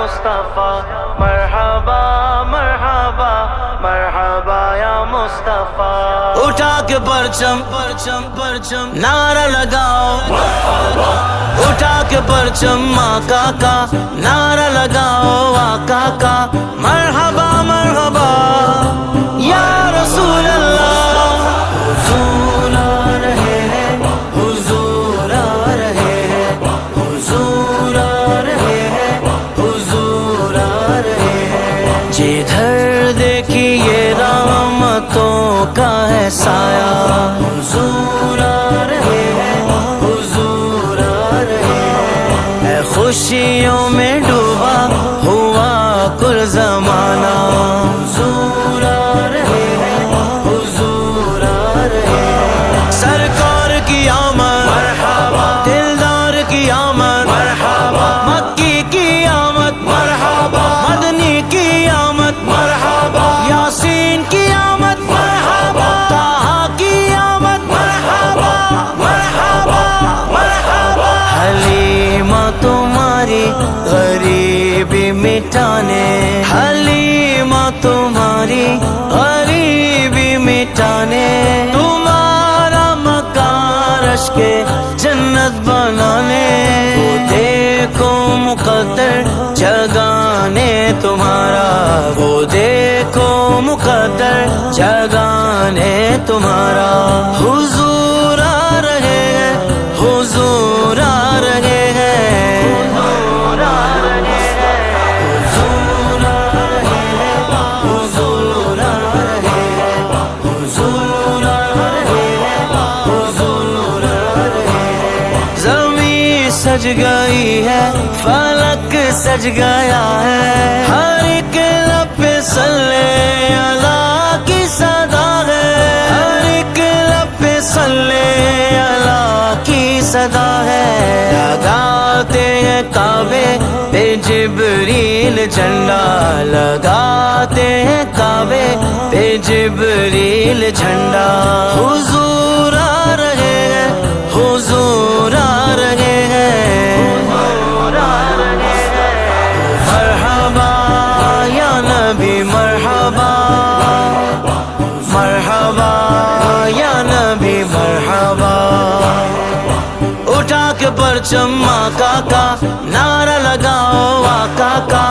مصطفیٰ مرحبا مرحبا مرحبا یا مصطفیٰ اٹھا کے پرچم پرچم پرچم نعرہ لگاؤ اٹھا کے پرچم آقا کا نعرہ لگاؤ آقا کا مرحبا مرحبا یا رسول اللہ حضور آ رہے ہیں حضور آ رہے ہیں حضور آ رہے ہیں حضور آ رہے ہیں جدھر دیکھیے رحمتوں کا ہے سایہ حضور آ رہے ہیں حضور آ رہے ہیں اے خوشیوں میں ڈوبا ہوا کل زمانہ حضور آ رہے ہیں حضور آ رہے ہیں سرکار کی آمد مرحبا دلدار کی آمد مرحبا مکی کی آمد مرحبا مدنی کی آمد مرحبا یاسین کی آمد مرحبا طٰہٰ کی آمد مرحبا مرحبا مرحبا حلیمہ تمہاری غریبی مٹانے حلیمہ تمہاری غریبی مٹانے تمہارا مکان عرش کے جنت بنانے وہ دیکھو مقدر جگانے تمہارا وہ دیکھو مقدر جگانے تمہارا حضور آ رہے ہیں حضور آ رہے ہیں حضور آ رہے ہیں حضور آ رہے ہیں حضور آ رہے ہیں حضور آ رہے ہیں حضور آ رہے ہیں زمین سج گئی ہے فلک سج گیا ہے ہر ایک لب پہ صلی اللہ کی صدا ہے ہر ایک لب پہ صلی اللہ کی صدا ہے لگاتے ہیں کعبے پہ جبریل جھنڈا لگاتے ہیں کعبے پہ جبریل جھنڈا حضور آ رہے ہیں حضور آ رہے ہیں حضور آ رہے ہیں مرحبا یا نبی مرحبا مرحبا یا نبی مرحبا اٹھا کے پرچم آقا کا نعرہ لگاؤ آقا کا